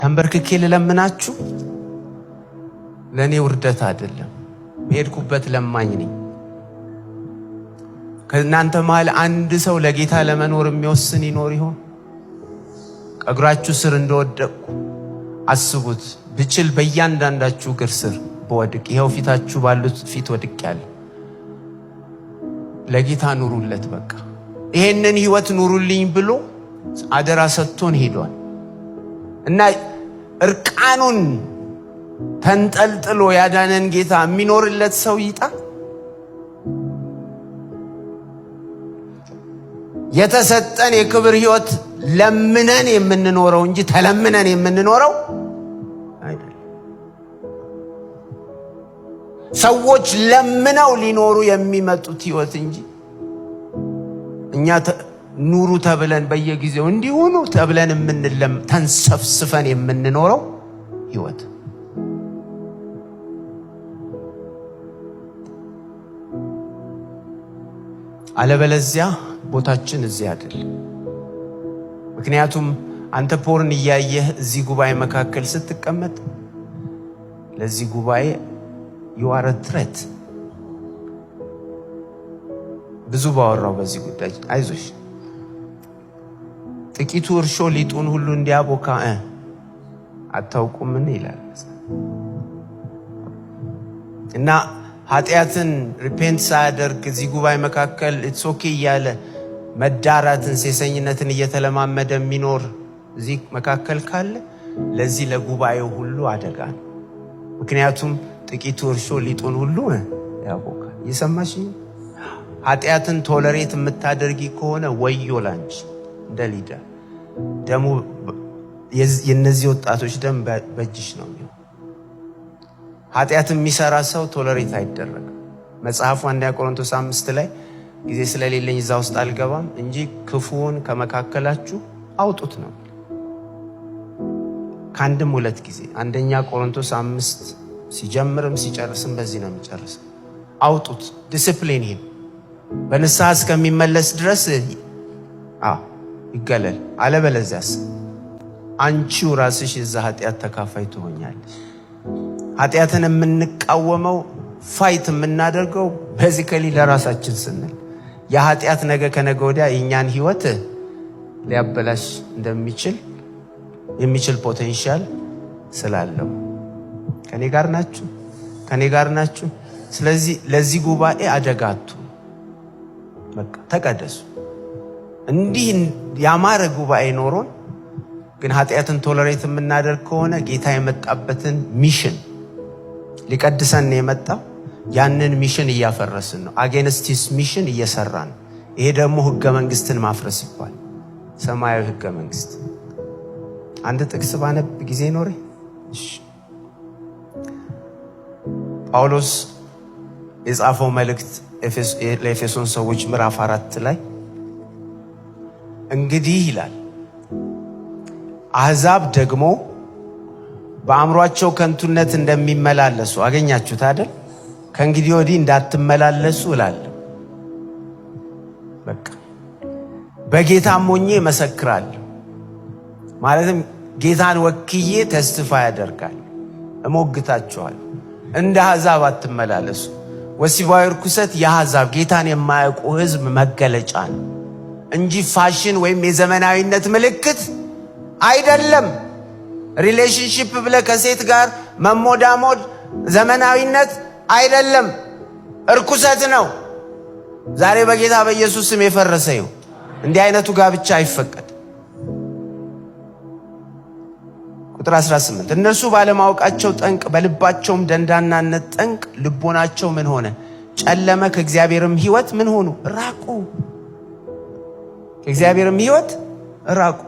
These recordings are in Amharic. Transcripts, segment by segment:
ተንበርክኬ ለምናችሁ ለኔ ውርደት አይደለም፣ በሄድኩበት ለማኝ ነኝ። ከእናንተ መሃል አንድ ሰው ለጌታ ለመኖር የሚወስን ይኖር ይሆን? ከእግራችሁ ስር እንደወደቅኩ አስቡት። ብችል በእያንዳንዳችሁ እግር ስር በወድቅ ይሄው ፊታችሁ ባሉት ፊት ወድቄያለሁ። ለጌታ ኑሩለት። በቃ ይሄንን ህይወት ኑሩልኝ ብሎ አደራ ሰጥቶን ሄዷል እና እርቃኑን ተንጠልጥሎ ያዳነን ጌታ የሚኖርለት ሰው ይጣ። የተሰጠን የክብር ህይወት ለምነን የምንኖረው እንጂ ተለምነን የምንኖረው አይደለም። ሰዎች ለምነው ሊኖሩ የሚመጡት ህይወት እንጂ እኛ ኑሩ ተብለን በየጊዜው እንዲሆኑ ተብለን ተንሰፍስፈን የምንኖረው ህይወት። አለበለዚያ ቦታችን እዚህ አይደል። ምክንያቱም አንተ ፖርን እያየህ እዚህ ጉባኤ መካከል ስትቀመጥ ለዚህ ጉባኤ you are a threat። ብዙ ባወራው በዚህ ጉዳይ አይዞሽ። ጥቂቱ እርሾ ሊጡን ሁሉ እንዲያቦካ አታውቁምን ይላል እና ኃጢአትን ሪፔንት ሳያደርግ እዚህ ጉባኤ መካከል ኢትስ ኦኬ እያለ መዳራትን ሴሰኝነትን እየተለማመደ የሚኖር እዚህ መካከል ካለ ለዚህ ለጉባኤው ሁሉ አደጋ ነው። ምክንያቱም ጥቂቱ እርሾ ሊጡን ሁሉ ያቦካል። እየሰማሽ? ኃጢአትን ቶለሬት የምታደርጊ ከሆነ ወዮ ላንቺ። እንደ ሊደር ደሙ የነዚህ ወጣቶች ደም በእጅሽ ነው የሚሆነው። ኃጢአትን የሚሰራ ሰው ቶለሬት አይደረግም። መጽሐፉ 1 ቆሮንቶስ 5 ላይ ጊዜ ስለሌለኝ እዛ ውስጥ አልገባም እንጂ ክፉውን ከመካከላችሁ አውጡት ነው። ከአንድም 2 ጊዜ 1 ቆሮንቶስ 5 ሲጀምርም ሲጨርስም በዚህ ነው የሚጨርሰው። አውጡት፣ ዲሲፕሊን ይሄ በንስሐ እስከሚመለስ ድረስ ይገለል። አለበለዚያስ አንቺው ራስሽ የዛ ኃጢአት ተካፋይ ትሆኛለሽ። ኃጢአትን የምንቃወመው ፋይት የምናደርገው ቤዚካሊ ለራሳችን ስንል የኃጢአት ነገ ከነገ ወዲያ የኛን ህይወት ሊያበላሽ የሚችል ፖቴንሻል ስላለው ከኔ ጋር ናችሁ። ስለዚህ ለዚህ ጉባኤ አደጋቱ በቃ ተቀደሱ። እንዲህ ያማረ ጉባኤ ኖሮን ግን ኃጢአትን ቶለሬት የምናደርግ ከሆነ ጌታ የመጣበትን ሚሽን ሊቀድሰን የመጣው ያንን ሚሽን እያፈረስን ነው። አጌንስቲስ ሚሽን እየሰራን። ይሄ ደግሞ ህገ መንግስትን ማፍረስ ይባላል። ሰማያዊ ህገ መንግስት። አንድ ጥቅስ ባነብ ጊዜ ኖሬ ጳውሎስ የጻፈው መልእክት ለኤፌሶን ሰዎች ምዕራፍ 4 ላይ እንግዲህ ይላል አሕዛብ ደግሞ በአእምሯቸው ከንቱነት እንደሚመላለሱ አገኛችሁት አይደል? ከእንግዲህ ወዲህ እንዳትመላለሱ እላለሁ። በቃ በጌታም ሆኜ እመሰክራለሁ። ማለትም ጌታን ወክዬ ተስፋ ያደርጋል፣ እሞግታችኋል። እንደ አሕዛብ አትመላለሱ። ወሲባዊ ርኩሰት የአሕዛብ ጌታን የማያውቁ ህዝብ መገለጫ ነው እንጂ ፋሽን ወይም የዘመናዊነት ምልክት አይደለም። ሪሌሽንሺፕ ብለ ከሴት ጋር መሞዳሞድ ዘመናዊነት አይደለም፣ እርኩሰት ነው። ዛሬ በጌታ በኢየሱስ ስም የፈረሰ ይው እንዲህ አይነቱ ጋብቻ አይፈቀድ። ቁጥር 18 እነርሱ ባለማወቃቸው ጠንቅ በልባቸውም ደንዳናነት ጠንቅ ልቦናቸው ምን ሆነ? ጨለመ። ከእግዚአብሔርም ህይወት ምን ሆኑ? ራቁ። ከእግዚአብሔርም ህይወት ራቁ።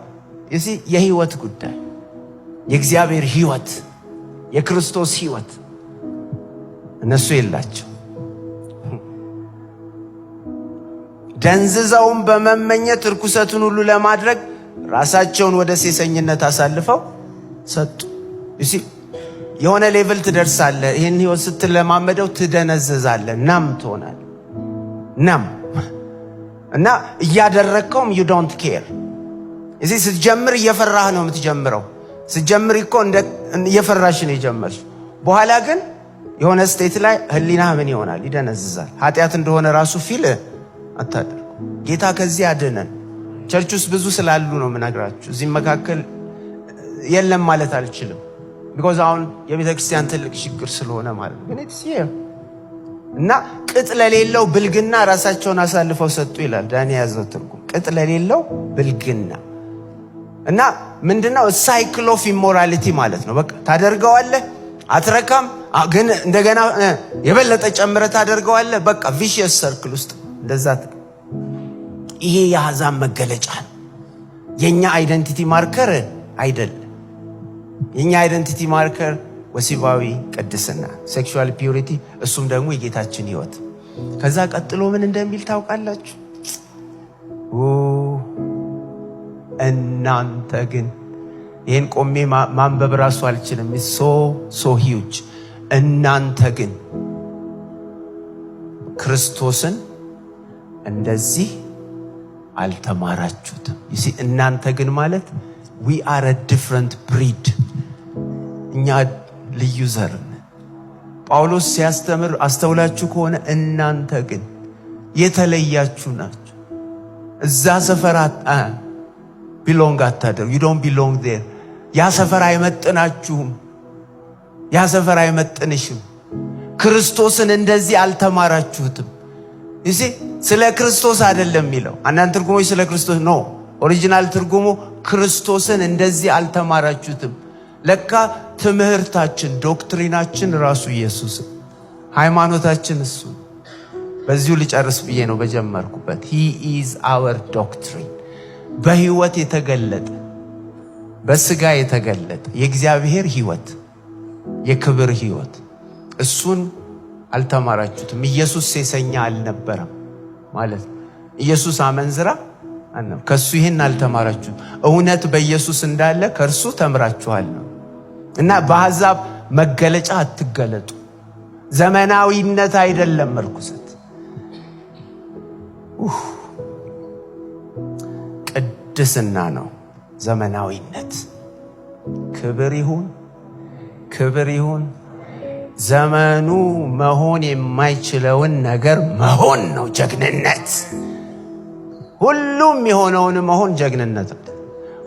እዚህ የህይወት ጉዳይ የእግዚአብሔር ህይወት የክርስቶስ ህይወት እነሱ የላቸው። ደንዝዘውም በመመኘት ርኩሰቱን ሁሉ ለማድረግ ራሳቸውን ወደ ሴሰኝነት አሳልፈው ሰጡ። እዚህ የሆነ ሌቭል ትደርሳለህ። ይህን ህይወት ስትለማመደው ትደነዘዛለህ፣ ናም ትሆናለህ። ናም እና እያደረግከውም you don't care። እዚህ ስትጀምር እየፈራህ ነው የምትጀምረው። ስጀምሪ እኮ እየፈራሽ ነው የጀመርሽ። በኋላ ግን የሆነ ስቴት ላይ ህሊና ምን ይሆናል? ይደነዝዛል። ኃጢአት እንደሆነ ራሱ ፊል አታደርጉ። ጌታ ከዚህ አድነን። ቸርች ውስጥ ብዙ ስላሉ ነው የምነግራችሁ። እዚህ መካከል የለም ማለት አልችልም። ቢኮዝ አሁን የቤተ ክርስቲያን ትልቅ ችግር ስለሆነ ማለት ነው። ግን እና ቅጥ ለሌለው ብልግና ራሳቸውን አሳልፈው ሰጡ ይላል ዳኒ ያዘው ትርጉም። ቅጥ ለሌለው ብልግና እና ምንድነው? ሳይክል ኦፍ ኢሞራሊቲ ማለት ነው። በቃ ታደርገዋለህ፣ አትረካም፣ ግን እንደገና የበለጠ ጨምረ ታደርገዋለህ። በቃ ቪሺየስ ሰርክል ውስጥ እንደዛ። ይሄ የአሕዛብ መገለጫ ነው። የኛ አይደንቲቲ ማርከር አይደለም። የኛ አይደንቲቲ ማርከር ወሲባዊ ቅድስና ሴክሹዋል ፒዩሪቲ፣ እሱም ደግሞ የጌታችን ሕይወት። ከዛ ቀጥሎ ምን እንደሚል ታውቃላችሁ? እናንተ ግን ይሄን ቆሜ ማንበብ ራሱ አልችልም። ሶ ሂውጅ። እናንተ ግን ክርስቶስን እንደዚህ አልተማራችሁትም። እናንተ ግን ማለት we are a different breed። እኛ ልዩ ዘር ነን። ጳውሎስ ሲያስተምር አስተውላችሁ ከሆነ እናንተ ግን የተለያችሁ ናችሁ። እዛ ሰፈር ቢሎንግ አታደርጉ። you don't belong there። ያ ሰፈር አይመጥናችሁም። ያ ሰፈር አይመጥንሽም። ክርስቶስን እንደዚህ አልተማራችሁትም። ስለ ክርስቶስ አይደለም የሚለው። አንዳንድ ትርጉሞች ስለ ክርስቶስ ነው። ኦሪጂናል ትርጉሙ ክርስቶስን እንደዚህ አልተማራችሁትም። ለካ ትምህርታችን ዶክትሪናችን ራሱ ኢየሱስ፣ ሃይማኖታችን እሱ። በዚሁ ልጨርስ ብዬ ነው በጀመርኩበት። he is our doctrine። በህይወት የተገለጠ በስጋ የተገለጠ የእግዚአብሔር ህይወት፣ የክብር ህይወት፣ እሱን አልተማራችሁትም። ኢየሱስ ሴሰኛ አልነበረም ማለት ነው። ኢየሱስ አመንዝራ አልነበረም። ከሱ ይሄን አልተማራችሁም። እውነት በኢየሱስ እንዳለ ከእርሱ ተምራችኋል ነው። እና በአሕዛብ መገለጫ አትገለጡ። ዘመናዊነት አይደለም መርኩሰት፣ ቅድስና ነው ዘመናዊነት። ክብር ይሁን ክብር ይሁን። ዘመኑ መሆን የማይችለውን ነገር መሆን ነው ጀግንነት። ሁሉም የሆነውን መሆን ጀግንነት ነው።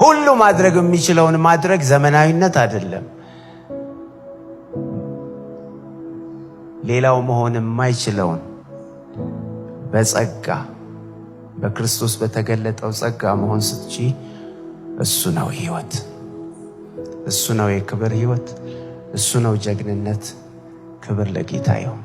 ሁሉ ማድረግ የሚችለውን ማድረግ ዘመናዊነት አይደለም። ሌላው መሆን የማይችለውን በጸጋ በክርስቶስ በተገለጠው ጸጋ መሆን ስትቺ፣ እሱ ነው ህይወት፣ እሱ ነው የክብር ህይወት፣ እሱ ነው ጀግንነት። ክብር ለጌታ ይሁን።